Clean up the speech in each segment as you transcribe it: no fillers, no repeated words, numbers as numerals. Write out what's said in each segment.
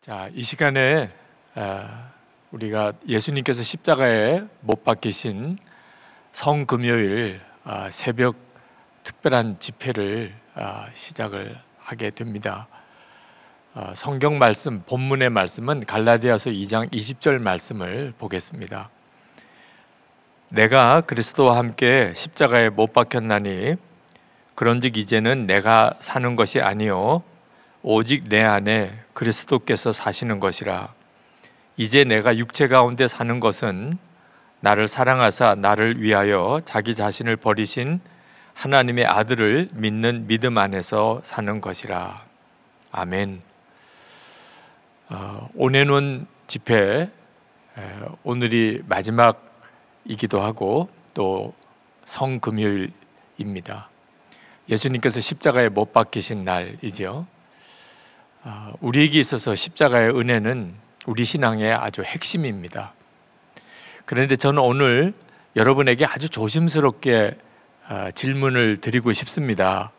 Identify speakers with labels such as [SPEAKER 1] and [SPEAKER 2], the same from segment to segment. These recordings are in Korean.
[SPEAKER 1] 자, 이 시간에 우리가 예수님께서 십자가에 못 박히신 성금요일 새벽 특별한 집회를 시작을 하게 됩니다. 성경 말씀, 본문의 말씀은 갈라디아서 2장 20절 말씀을 보겠습니다. 내가 그리스도와 함께 십자가에 못 박혔나니 그런즉 이제는 내가 사는 것이 아니요 오직 내 안에 그리스도께서 사시는 것이라. 이제 내가 육체 가운데 사는 것은 나를 사랑하사 나를 위하여 자기 자신을 버리신 하나님의 아들을 믿는 믿음 안에서 사는 것이라. 아멘. 오네논 집회, 오늘이 마지막이기도 하고 또 성금요일입니다. 예수님께서 십자가에 못 박히신 날이죠. 우리에게 있어서 십자가의 은혜는 우리 신앙의 아주 핵심입니다. 그런데 저는 오늘 여러분에게 아주 조심스럽게 질문을 드리고 싶습니다.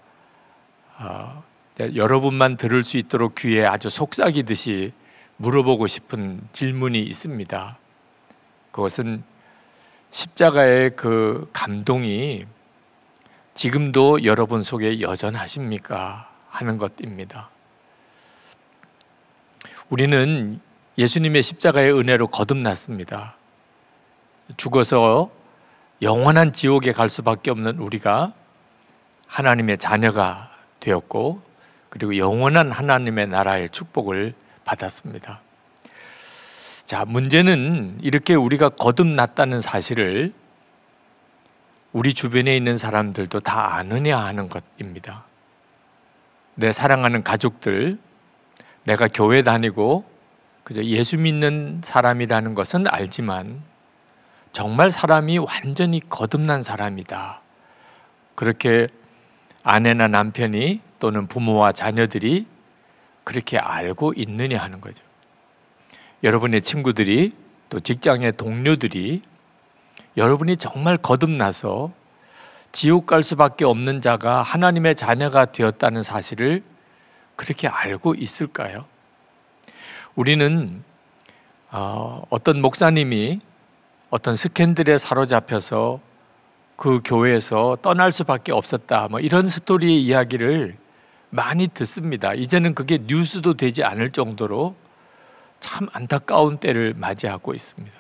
[SPEAKER 1] 여러분만 들을 수 있도록 귀에 아주 속삭이듯이 물어보고 싶은 질문이 있습니다. 그것은 십자가의 그 감동이 지금도 여러분 속에 여전하십니까? 하는 것입니다. 우리는 예수님의 십자가의 은혜로 거듭났습니다. 죽어서 영원한 지옥에 갈 수밖에 없는 우리가 하나님의 자녀가 되었고, 그리고 영원한 하나님의 나라의 축복을 받았습니다. 자, 문제는 이렇게 우리가 거듭났다는 사실을 우리 주변에 있는 사람들도 다 아느냐 하는 것입니다. 내 사랑하는 가족들, 내가 교회 다니고 그저 예수 믿는 사람이라는 것은 알지만 정말 사람이 완전히 거듭난 사람이다, 그렇게 아내나 남편이 또는 부모와 자녀들이 그렇게 알고 있느냐 하는 거죠. 여러분의 친구들이, 또 직장의 동료들이 여러분이 정말 거듭나서 지옥 갈 수밖에 없는 자가 하나님의 자녀가 되었다는 사실을 그렇게 알고 있을까요? 우리는 어떤 목사님이 어떤 스캔들에 사로잡혀서 그 교회에서 떠날 수밖에 없었다, 이런 스토리의 이야기를 많이 듣습니다. 이제는 그게 뉴스도 되지 않을 정도로 참 안타까운 때를 맞이하고 있습니다.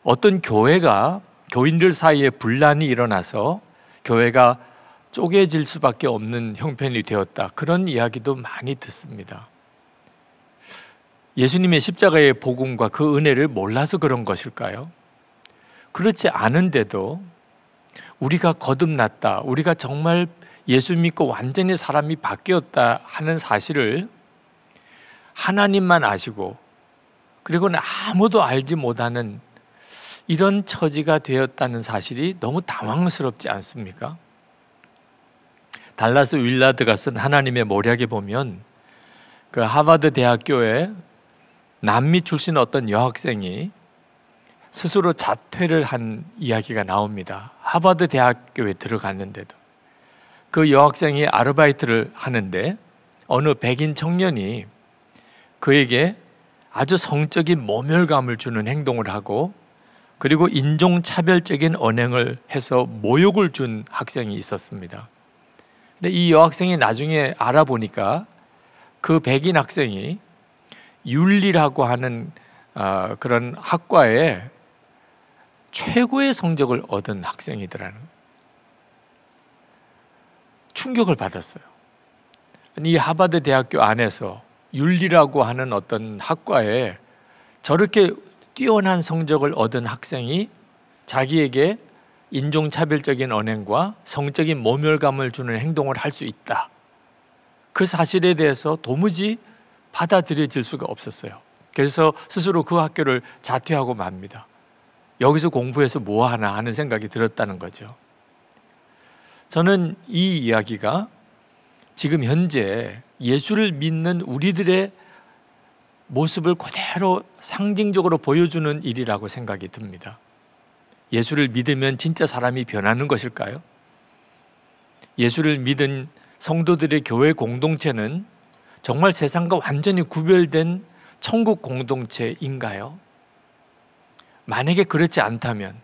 [SPEAKER 1] 어떤 교회가, 교인들 사이에 분란이 일어나서 교회가 쪼개질 수밖에 없는 형편이 되었다, 그런 이야기도 많이 듣습니다. 예수님의 십자가의 복음과 그 은혜를 몰라서 그런 것일까요? 그렇지 않은데도 우리가 거듭났다, 우리가 정말 예수 믿고 완전히 사람이 바뀌었다 하는 사실을 하나님만 아시고, 그리고는 아무도 알지 못하는 이런 처지가 되었다는 사실이 너무 당황스럽지 않습니까? 달라스 윌라드가 쓴 하나님의 모략에 보면 그 하버드 대학교에 남미 출신 어떤 여학생이 스스로 자퇴를 한 이야기가 나옵니다. 하버드 대학교에 들어갔는데도 그 여학생이 아르바이트를 하는데 어느 백인 청년이 그에게 아주 성적인 모멸감을 주는 행동을 하고, 그리고 인종차별적인 언행을 해서 모욕을 준 학생이 있었습니다. 근데 이 여학생이 나중에 알아보니까 그 백인 학생이 윤리라고 하는 그런 학과에 최고의 성적을 얻은 학생이더라는, 충격을 받았어요. 이 하버드 대학교 안에서 윤리라고 하는 어떤 학과에 저렇게 뛰어난 성적을 얻은 학생이 자기에게 인종차별적인 언행과 성적인 모멸감을 주는 행동을 할 수 있다, 그 사실에 대해서 도무지 받아들여질 수가 없었어요. 그래서 스스로 그 학교를 자퇴하고 맙니다. 여기서 공부해서 뭐 하나 하는 생각이 들었다는 거죠. 저는 이 이야기가 지금 현재 예수를 믿는 우리들의 모습을 그대로 상징적으로 보여주는 일이라고 생각이 듭니다. 예수를 믿으면 진짜 사람이 변하는 것일까요? 예수를 믿은 성도들의 교회 공동체는 정말 세상과 완전히 구별된 천국 공동체인가요? 만약에 그렇지 않다면,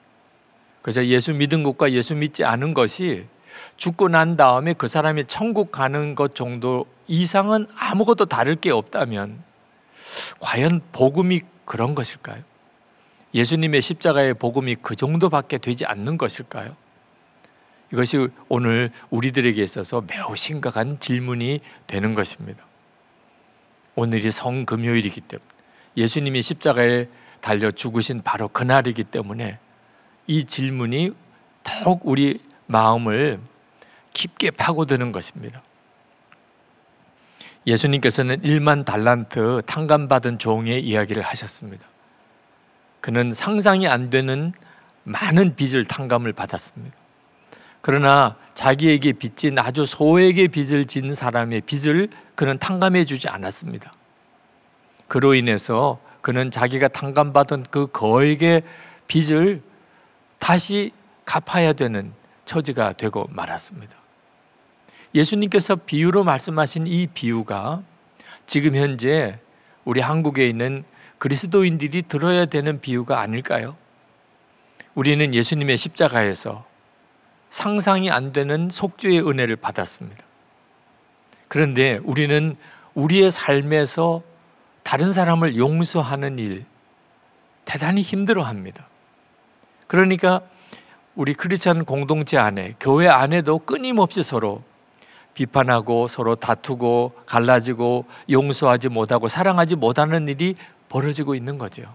[SPEAKER 1] 그저 예수 믿은 것과 예수 믿지 않은 것이 죽고 난 다음에 그 사람이 천국 가는 것 정도 이상은 아무것도 다를 게 없다면 과연 복음이 그런 것일까요? 예수님의 십자가의 복음이 그 정도밖에 되지 않는 것일까요? 이것이 오늘 우리들에게 있어서 매우 심각한 질문이 되는 것입니다. 오늘이 성금요일이기 때문에, 예수님이 십자가에 달려 죽으신 바로 그날이기 때문에 이 질문이 더욱 우리 마음을 깊게 파고드는 것입니다. 예수님께서는 1만 달란트 탕감받은 종의 이야기를 하셨습니다. 그는 상상이 안 되는 많은 빚을 탕감을 받았습니다. 그러나 자기에게 빚진 아주 소액의 빚을 진 사람의 빚을 그는 탕감해 주지 않았습니다. 그로 인해서 그는 자기가 탕감받은 그 거액의 빚을 다시 갚아야 되는 처지가 되고 말았습니다. 예수님께서 비유로 말씀하신 이 비유가 지금 현재 우리 한국에 있는 그리스도인들이 들어야 되는 비유가 아닐까요? 우리는 예수님의 십자가에서 상상이 안 되는 속죄의 은혜를 받았습니다. 그런데 우리는 우리의 삶에서 다른 사람을 용서하는 일 대단히 힘들어합니다. 그러니까 우리 크리스찬 공동체 안에, 교회 안에도 끊임없이 서로 비판하고 서로 다투고 갈라지고 용서하지 못하고 사랑하지 못하는 일이 벌어지고 있는 거죠.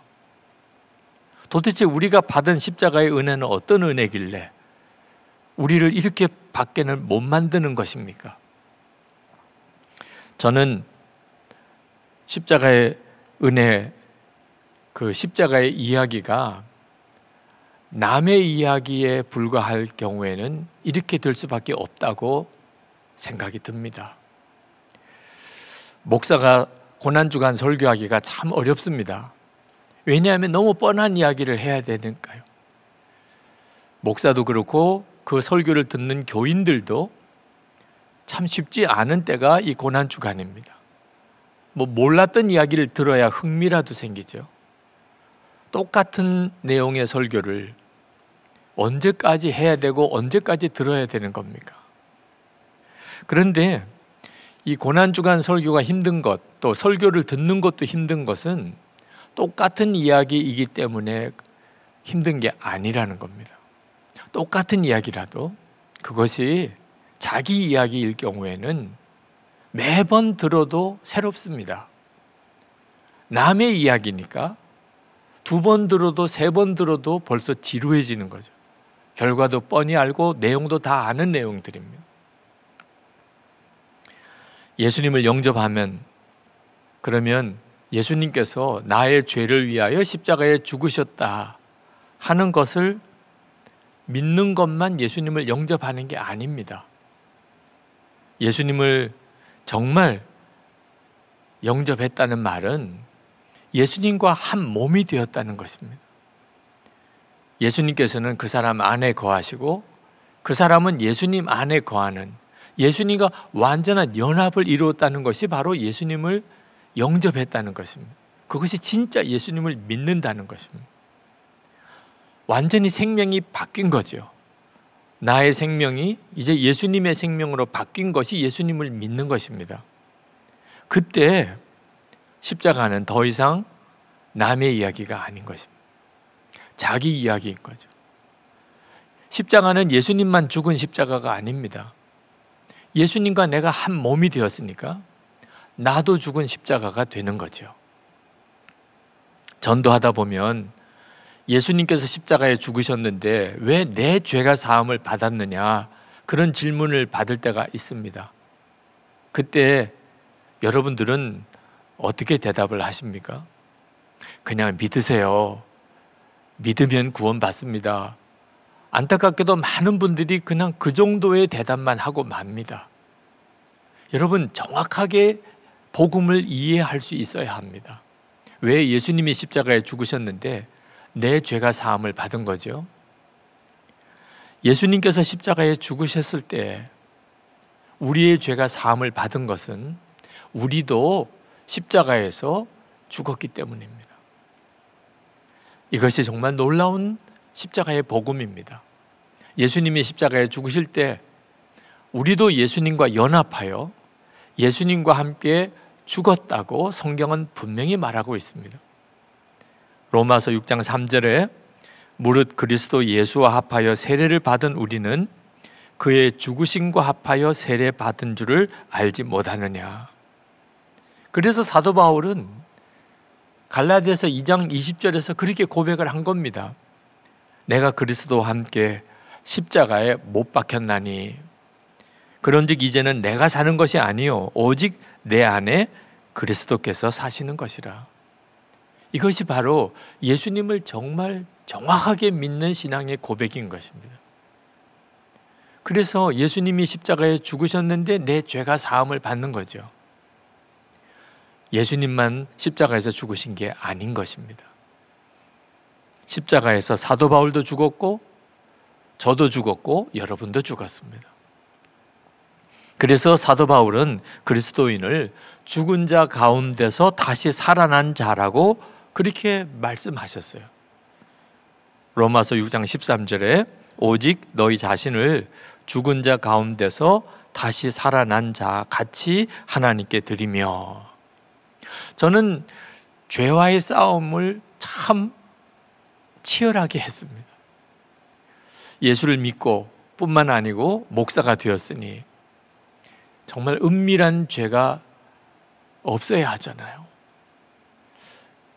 [SPEAKER 1] 도대체 우리가 받은 십자가의 은혜는 어떤 은혜길래 우리를 이렇게 밖에는 못 만드는 것입니까? 저는 십자가의 은혜, 그 십자가의 이야기가 남의 이야기에 불과할 경우에는 이렇게 될 수밖에 없다고 생각이 듭니다. 목사가 고난주간 설교하기가 참 어렵습니다. 왜냐하면 너무 뻔한 이야기를 해야 되니까요. 목사도 그렇고 그 설교를 듣는 교인들도 참 쉽지 않은 때가 이 고난주간입니다. 몰랐던 이야기를 들어야 흥미라도 생기죠. 똑같은 내용의 설교를 언제까지 해야 되고 언제까지 들어야 되는 겁니까? 그런데 이 고난주간 설교가 힘든 것, 또 설교를 듣는 것도 힘든 것은 똑같은 이야기이기 때문에 힘든 게 아니라는 겁니다. 똑같은 이야기라도 그것이 자기 이야기일 경우에는 매번 들어도 새롭습니다. 남의 이야기니까 2번 들어도 3번 들어도 벌써 지루해지는 거죠. 결과도 뻔히 알고 내용도 다 아는 내용들입니다. 예수님을 영접하면, 그러면 예수님께서 나의 죄를 위하여 십자가에 죽으셨다 하는 것을 믿는 것만 예수님을 영접하는 게 아닙니다. 예수님을 정말 영접했다는 말은 예수님과 한 몸이 되었다는 것입니다. 예수님께서는 그 사람 안에 거하시고 그 사람은 예수님 안에 거하는, 예수님과 완전한 연합을 이루었다는 것이 바로 예수님을 영접했다는 것입니다. 그것이 진짜 예수님을 믿는다는 것입니다. 완전히 생명이 바뀐 거죠. 나의 생명이 이제 예수님의 생명으로 바뀐 것이 예수님을 믿는 것입니다. 그때 십자가는 더 이상 남의 이야기가 아닌 것입니다. 자기 이야기인 거죠. 십자가는 예수님만 죽은 십자가가 아닙니다. 예수님과 내가 한 몸이 되었으니까 나도 죽은 십자가가 되는 거죠. 전도하다 보면 예수님께서 십자가에 죽으셨는데 왜 내 죄가 사함을 받았느냐, 그런 질문을 받을 때가 있습니다. 그때 여러분들은 어떻게 대답을 하십니까? 그냥 믿으세요. 믿으면 구원받습니다. 안타깝게도 많은 분들이 그냥 그 정도의 대답만 하고 맙니다. 여러분, 정확하게 복음을 이해할 수 있어야 합니다. 왜 예수님이 십자가에 죽으셨는데 내 죄가 사함을 받은 거죠? 예수님께서 십자가에 죽으셨을 때 우리의 죄가 사함을 받은 것은 우리도 십자가에서 죽었기 때문입니다. 이것이 정말 놀라운 십자가의 복음입니다. 예수님이 십자가에 죽으실 때 우리도 예수님과 연합하여 예수님과 함께 죽었다고 성경은 분명히 말하고 있습니다. 로마서 6장 3절에 무릇 그리스도 예수와 합하여 세례를 받은 우리는 그의 죽으심과 합하여 세례 받은 줄을 알지 못하느냐. 그래서 사도 바울은 갈라디아서 2장 20절에서 그렇게 고백을 한 겁니다. 내가 그리스도와 함께 십자가에 못 박혔나니 그런즉 이제는 내가 사는 것이 아니요 오직 내 안에 그리스도께서 사시는 것이라. 이것이 바로 예수님을 정말 정확하게 믿는 신앙의 고백인 것입니다. 그래서 예수님이 십자가에 죽으셨는데 내 죄가 사함을 받는 거죠. 예수님만 십자가에서 죽으신 게 아닌 것입니다. 십자가에서 사도 바울도 죽었고 저도 죽었고 여러분도 죽었습니다. 그래서 사도 바울은 그리스도인을 죽은 자 가운데서 다시 살아난 자라고 그렇게 말씀하셨어요. 로마서 6장 13절에 오직 너희 자신을 죽은 자 가운데서 다시 살아난 자 같이 하나님께 드리며. 저는 죄와의 싸움을 참 치열하게 했습니다. 예수를 믿고 뿐만 아니고 목사가 되었으니 정말 은밀한 죄가 없어야 하잖아요.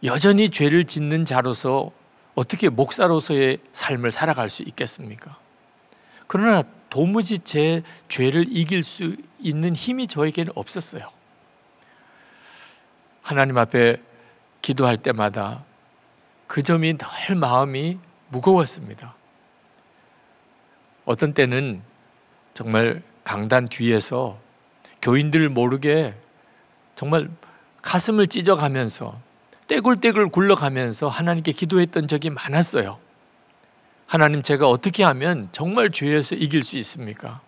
[SPEAKER 1] 여전히 죄를 짓는 자로서 어떻게 목사로서의 삶을 살아갈 수 있겠습니까? 그러나 도무지 제 죄를 이길 수 있는 힘이 저에게는 없었어요. 하나님 앞에 기도할 때마다 그 점이 늘 마음이 무거웠습니다. 어떤 때는 정말 강단 뒤에서 교인들 모르게 정말 가슴을 찢어가면서 떼굴떼굴 굴러가면서 하나님께 기도했던 적이 많았어요. 하나님, 제가 어떻게 하면 정말 죄에서 이길 수 있습니까?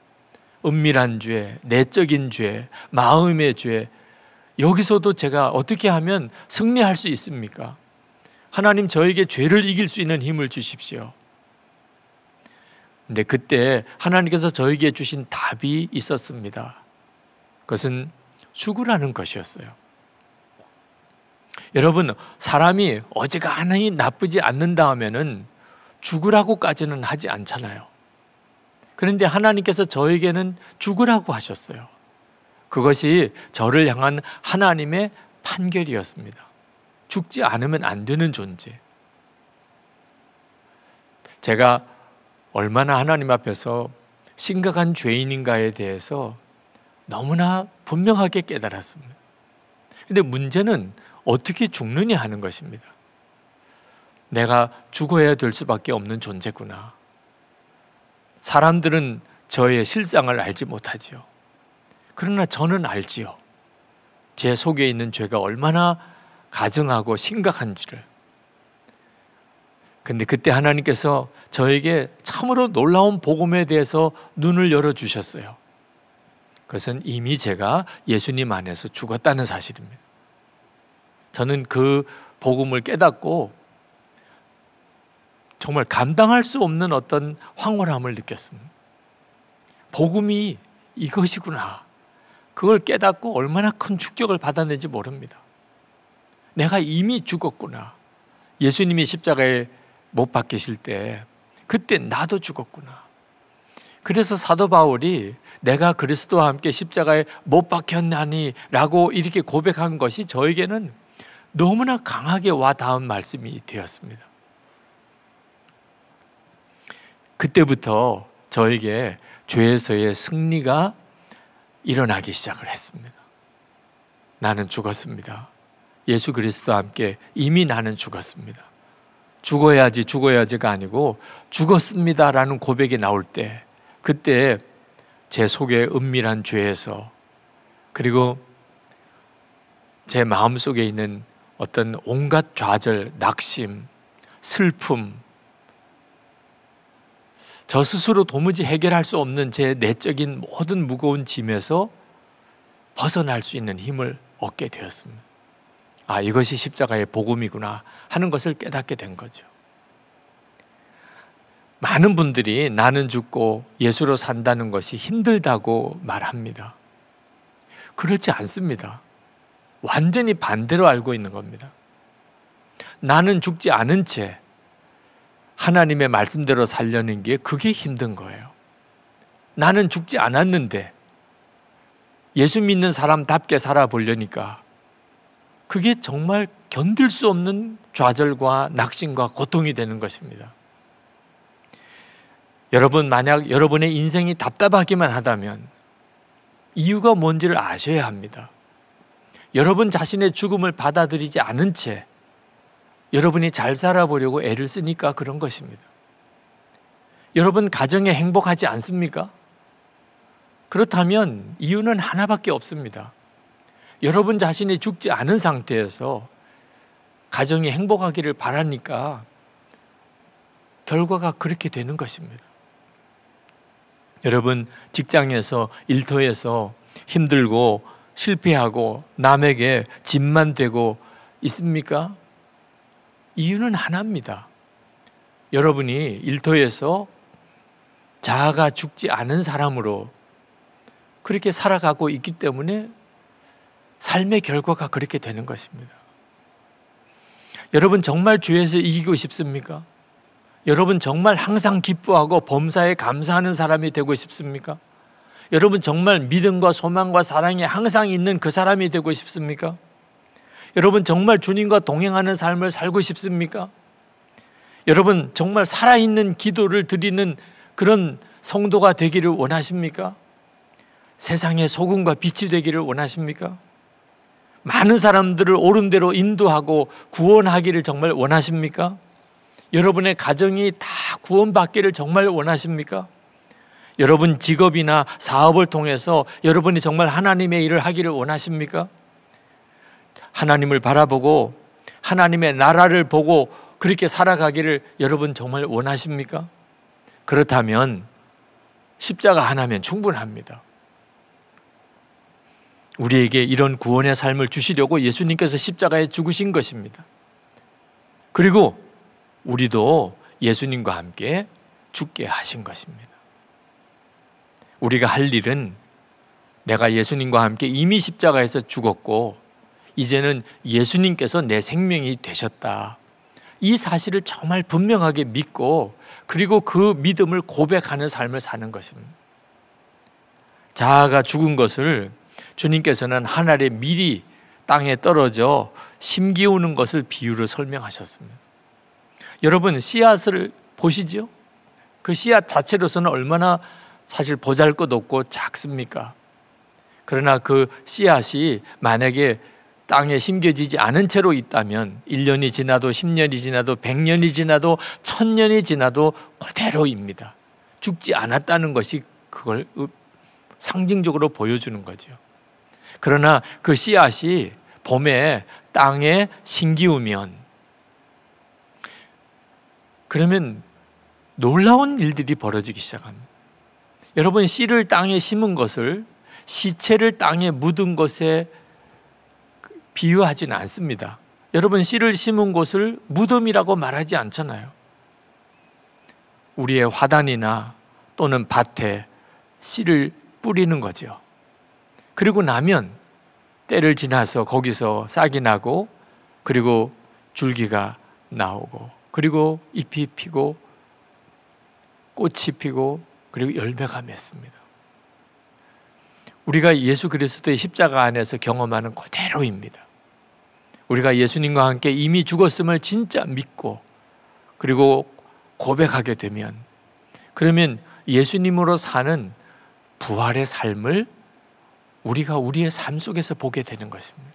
[SPEAKER 1] 은밀한 죄, 내적인 죄, 마음의 죄, 여기서도 제가 어떻게 하면 승리할 수 있습니까? 하나님, 저에게 죄를 이길 수 있는 힘을 주십시오. 근데 그때 하나님께서 저에게 주신 답이 있었습니다. 그것은 죽으라는 것이었어요. 여러분, 사람이 어지간하니 나쁘지 않는다 하면은 죽으라고까지는 하지 않잖아요. 그런데 하나님께서 저에게는 죽으라고 하셨어요. 그것이 저를 향한 하나님의 판결이었습니다. 죽지 않으면 안 되는 존재. 제가 얼마나 하나님 앞에서 심각한 죄인인가에 대해서 너무나 분명하게 깨달았습니다. 그런데 문제는 어떻게 죽느냐 하는 것입니다. 내가 죽어야 될 수밖에 없는 존재구나. 사람들은 저의 실상을 알지 못하지요. 그러나 저는 알지요. 제 속에 있는 죄가 얼마나 가증하고 심각한지를. 근데 그때 하나님께서 저에게 참으로 놀라운 복음에 대해서 눈을 열어주셨어요. 그것은 이미 제가 예수님 안에서 죽었다는 사실입니다. 저는 그 복음을 깨닫고 정말 감당할 수 없는 어떤 황홀함을 느꼈습니다. 복음이 이것이구나. 그걸 깨닫고 얼마나 큰 충격을 받았는지 모릅니다. 내가 이미 죽었구나. 예수님이 십자가에 못 박히실 때 그때 나도 죽었구나. 그래서 사도 바울이 내가 그리스도와 함께 십자가에 못 박혔나니 라고 이렇게 고백한 것이 저에게는 너무나 강하게 와 닿은 말씀이 되었습니다. 그때부터 저에게 죄에서의 승리가 일어나기 시작을 했습니다. 나는 죽었습니다. 예수 그리스도와 함께 이미 나는 죽었습니다. 죽어야지가 아니고 죽었습니다라는 고백이 나올 때, 그때 제 속에 은밀한 죄에서, 그리고 제 마음속에 있는 어떤 온갖 좌절, 낙심, 슬픔, 저 스스로 도무지 해결할 수 없는 제 내적인 모든 무거운 짐에서 벗어날 수 있는 힘을 얻게 되었습니다. 아, 이것이 십자가의 복음이구나 하는 것을 깨닫게 된 거죠. 많은 분들이 나는 죽고 예수로 산다는 것이 힘들다고 말합니다. 그렇지 않습니다. 완전히 반대로 알고 있는 겁니다. 나는 죽지 않은 채 하나님의 말씀대로 살려는 게 그게 힘든 거예요. 나는 죽지 않았는데 예수 믿는 사람답게 살아보려니까 그게 정말 견딜 수 없는 좌절과 낙심과 고통이 되는 것입니다. 여러분, 만약 여러분의 인생이 답답하기만 하다면 이유가 뭔지를 아셔야 합니다. 여러분 자신의 죽음을 받아들이지 않은 채 여러분이 잘 살아보려고 애를 쓰니까 그런 것입니다. 여러분 가정에 행복하지 않습니까? 그렇다면 이유는 하나밖에 없습니다. 여러분 자신이 죽지 않은 상태에서 가정이 행복하기를 바라니까 결과가 그렇게 되는 것입니다. 여러분 직장에서 일터에서 힘들고 실패하고 남에게 짐만 되고 있습니까? 이유는 하나입니다. 여러분이 일터에서 자아가 죽지 않은 사람으로 그렇게 살아가고 있기 때문에 삶의 결과가 그렇게 되는 것입니다. 여러분 정말 주에서 이기고 싶습니까? 여러분 정말 항상 기뻐하고 범사에 감사하는 사람이 되고 싶습니까? 여러분 정말 믿음과 소망과 사랑이 항상 있는 그 사람이 되고 싶습니까? 여러분 정말 주님과 동행하는 삶을 살고 싶습니까? 여러분 정말 살아있는 기도를 드리는 그런 성도가 되기를 원하십니까? 세상의 소금과 빛이 되기를 원하십니까? 많은 사람들을 옳은 대로 인도하고 구원하기를 정말 원하십니까? 여러분의 가정이 다 구원받기를 정말 원하십니까? 여러분 직업이나 사업을 통해서 여러분이 정말 하나님의 일을 하기를 원하십니까? 하나님을 바라보고 하나님의 나라를 보고 그렇게 살아가기를 여러분 정말 원하십니까? 그렇다면 십자가 하나면 충분합니다. 우리에게 이런 구원의 삶을 주시려고 예수님께서 십자가에 죽으신 것입니다. 그리고 우리도 예수님과 함께 죽게 하신 것입니다. 우리가 할 일은 내가 예수님과 함께 이미 십자가에서 죽었고 이제는 예수님께서 내 생명이 되셨다. 이 사실을 정말 분명하게 믿고 그리고 그 믿음을 고백하는 삶을 사는 것입니다. 자아가 죽은 것을 주님께서는 하늘의 밀이 땅에 떨어져 심기우는 것을 비유로 설명하셨습니다. 여러분 씨앗을 보시죠? 그 씨앗 자체로서는 얼마나 사실 보잘것없고 작습니까? 그러나 그 씨앗이 만약에 땅에 심겨지지 않은 채로 있다면 1년이 지나도 10년이 지나도 100년이 지나도 1000년이 지나도 그대로입니다. 죽지 않았다는 것이 그걸 상징적으로 보여주는 거죠. 그러나 그 씨앗이 봄에 땅에 심기우면 그러면 놀라운 일들이 벌어지기 시작합니다. 여러분 씨를 땅에 심은 것을 시체를 땅에 묻은 것에 비유하지는 않습니다. 여러분 씨를 심은 곳을 무덤이라고 말하지 않잖아요. 우리의 화단이나 또는 밭에 씨를 뿌리는 거죠. 그리고 나면 때를 지나서 거기서 싹이 나고 그리고 줄기가 나오고 그리고 잎이 피고 꽃이 피고 그리고 열매가 맺습니다. 우리가 예수 그리스도의 십자가 안에서 경험하는 그대로입니다. 우리가 예수님과 함께 이미 죽었음을 진짜 믿고 그리고 고백하게 되면 그러면 예수님으로 사는 부활의 삶을 우리가 우리의 삶 속에서 보게 되는 것입니다.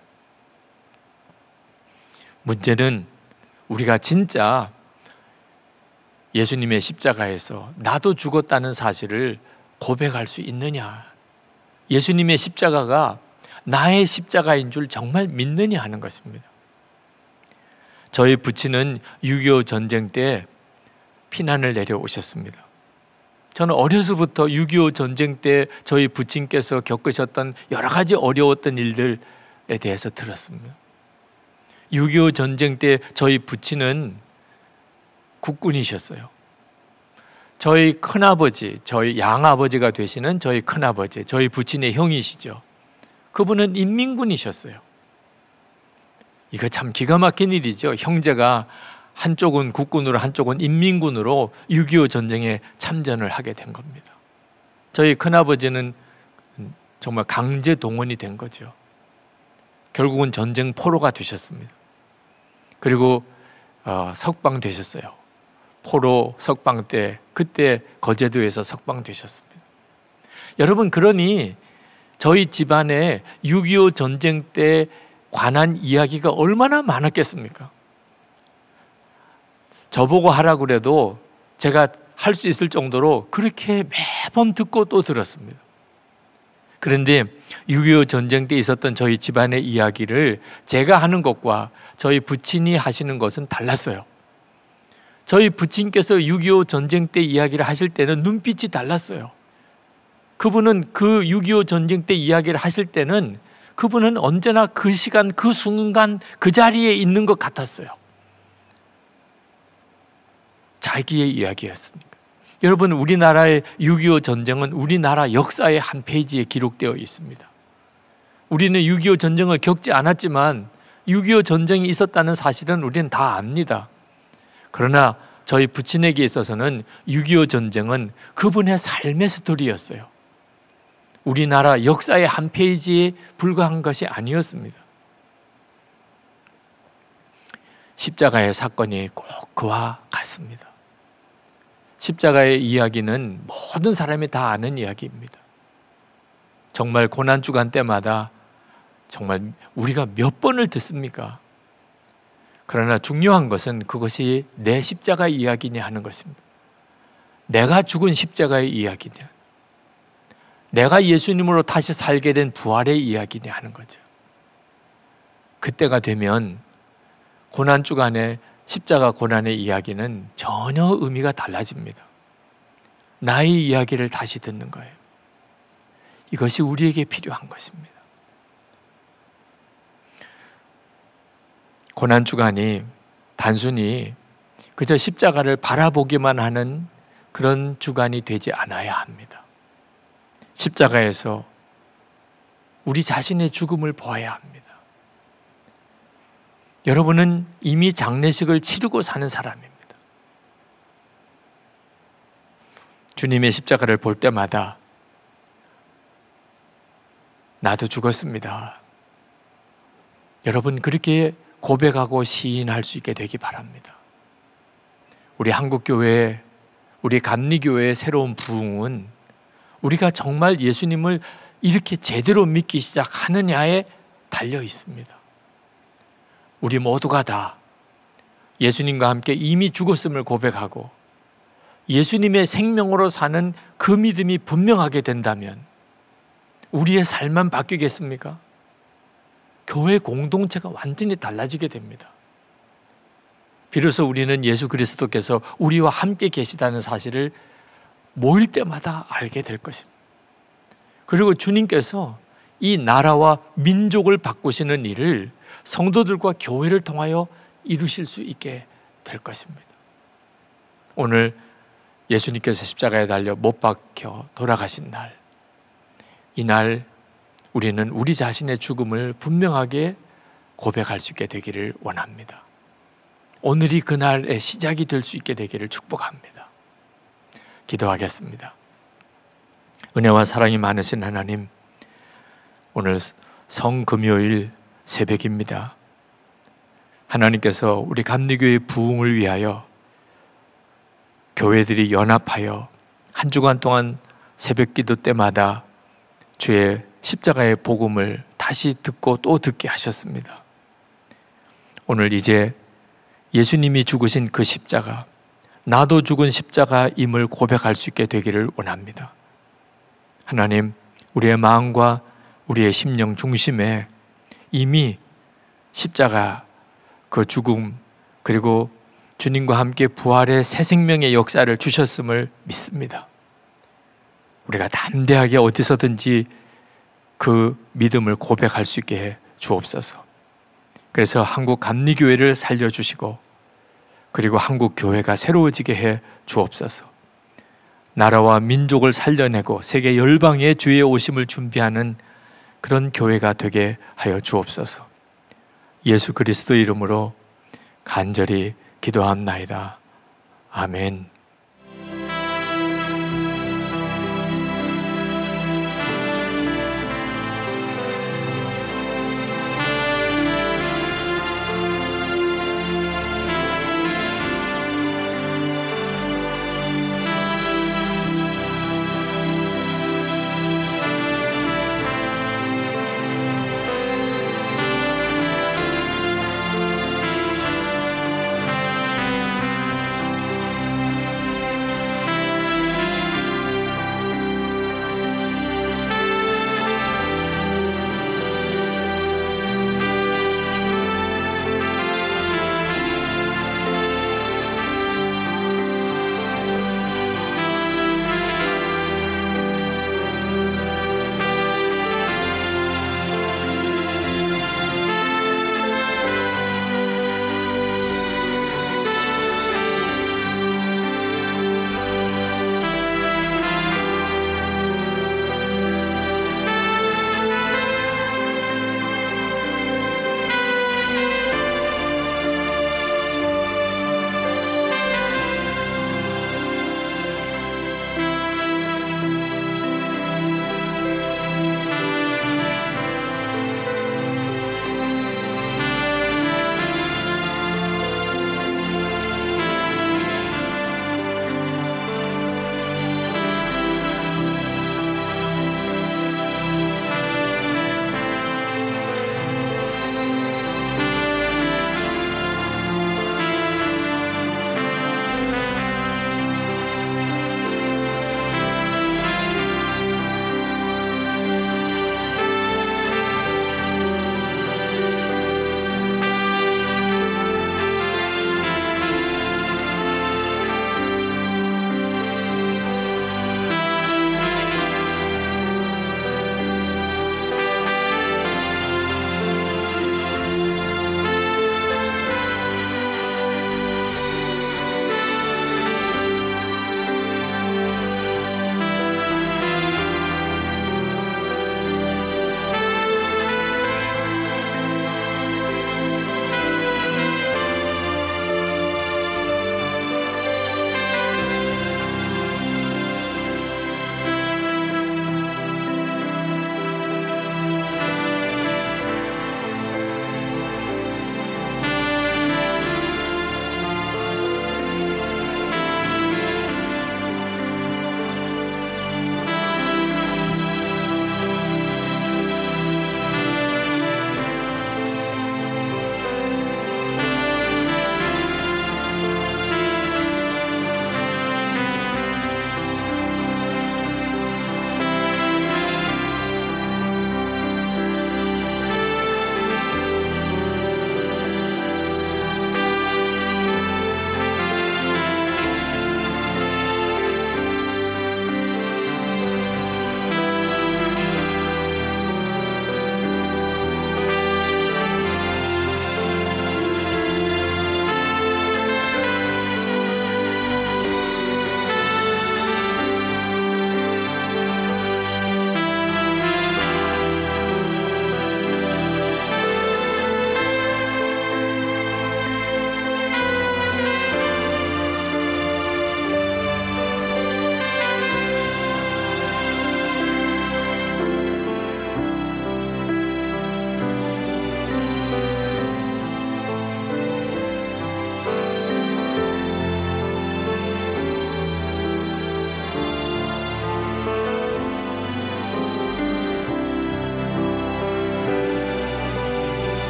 [SPEAKER 1] 문제는 우리가 진짜 예수님의 십자가에서 나도 죽었다는 사실을 고백할 수 있느냐, 예수님의 십자가가 나의 십자가인 줄 정말 믿느냐 하는 것입니다. 저희 부친은 6.25 전쟁 때 피난을 내려오셨습니다. 저는 어려서부터 6.25 전쟁 때 저희 부친께서 겪으셨던 여러 가지 어려웠던 일들에 대해서 들었습니다. 6.25 전쟁 때 저희 부친은 국군이셨어요. 저희 큰아버지, 저희 양아버지가 되시는 저희 큰아버지, 저희 부친의 형이시죠. 그분은 인민군이셨어요. 이거 참 기가 막힌 일이죠. 형제가 한쪽은 국군으로 한쪽은 인민군으로 6.25 전쟁에 참전을 하게 된 겁니다. 저희 큰아버지는 정말 강제 동원이 된 거죠. 결국은 전쟁 포로가 되셨습니다. 그리고 석방되셨어요. 포로 석방 때 그때 거제도에서 석방되셨습니다. 여러분, 그러니 저희 집안에 6.25 전쟁 때 관한 이야기가 얼마나 많았겠습니까? 저보고 하라고 그래도 제가 할 수 있을 정도로 그렇게 매번 듣고 또 들었습니다. 그런데 6.25 전쟁 때 있었던 저희 집안의 이야기를 제가 하는 것과 저희 부친이 하시는 것은 달랐어요. 저희 부친께서 6.25 전쟁 때 이야기를 하실 때는 눈빛이 달랐어요. 그분은 그 6.25 전쟁 때 이야기를 하실 때는 그분은 언제나 그 시간, 그 순간 그 자리에 있는 것 같았어요. 자기의 이야기였으니까. 여러분, 우리나라의 6.25 전쟁은 우리나라 역사의 한 페이지에 기록되어 있습니다. 우리는 6.25 전쟁을 겪지 않았지만 6.25 전쟁이 있었다는 사실은 우리는 다 압니다. 그러나 저희 부친에게 있어서는 6.25 전쟁은 그분의 삶의 스토리였어요. 우리나라 역사의 한 페이지에 불과한 것이 아니었습니다. 십자가의 사건이 꼭 그와 같습니다. 십자가의 이야기는 모든 사람이 다 아는 이야기입니다. 정말 고난주간 때마다 정말 우리가 몇 번을 듣습니까? 그러나 중요한 것은 그것이 내 십자가 이야기냐 하는 것입니다. 내가 죽은 십자가의 이야기냐, 내가 예수님으로 다시 살게 된 부활의 이야기냐 하는 거죠. 그때가 되면 고난주간의 십자가 고난의 이야기는 전혀 의미가 달라집니다. 나의 이야기를 다시 듣는 거예요. 이것이 우리에게 필요한 것입니다. 고난주간이 단순히 그저 십자가를 바라보기만 하는 그런 주간이 되지 않아야 합니다. 십자가에서 우리 자신의 죽음을 보아야 합니다. 여러분은 이미 장례식을 치르고 사는 사람입니다. 주님의 십자가를 볼 때마다 나도 죽었습니다. 여러분, 그렇게 고백하고 시인할 수 있게 되기 바랍니다. 우리 한국교회, 우리 감리교회의 새로운 부흥은 우리가 정말 예수님을 이렇게 제대로 믿기 시작하느냐에 달려 있습니다. 우리 모두가 다 예수님과 함께 이미 죽었음을 고백하고 예수님의 생명으로 사는 그 믿음이 분명하게 된다면 우리의 삶만 바뀌겠습니까? 교회 공동체가 완전히 달라지게 됩니다. 비로소 우리는 예수 그리스도께서 우리와 함께 계시다는 사실을 모일 때마다 알게 될 것입니다. 그리고 주님께서 이 나라와 민족을 바꾸시는 일을 성도들과 교회를 통하여 이루실 수 있게 될 것입니다. 오늘 예수님께서 십자가에 달려 못 박혀 돌아가신 날, 이날 우리는 우리 자신의 죽음을 분명하게 고백할 수 있게 되기를 원합니다. 오늘이 그날의 시작이 될 수 있게 되기를 축복합니다. 기도하겠습니다. 은혜와 사랑이 많으신 하나님, 오늘 성금요일 새벽입니다. 하나님께서 우리 감리교회 부흥을 위하여 교회들이 연합하여 한 주간 동안 새벽 기도 때마다 주의 십자가의 복음을 다시 듣고 또 듣게 하셨습니다. 오늘 이제 예수님이 죽으신 그 십자가, 나도 죽은 십자가임을 고백할 수 있게 되기를 원합니다. 하나님, 우리의 마음과 우리의 심령 중심에 이미 십자가 그 죽음, 그리고 주님과 함께 부활의 새 생명의 역사를 주셨음을 믿습니다. 우리가 담대하게 어디서든지 그 믿음을 고백할 수 있게 해 주옵소서. 그래서 한국 감리교회를 살려주시고 그리고 한국 교회가 새로워지게 해 주옵소서. 나라와 민족을 살려내고 세계 열방에 주의 오심을 준비하는 그런 교회가 되게 하여 주옵소서. 예수 그리스도 이름으로 간절히 기도합나이다. 아멘.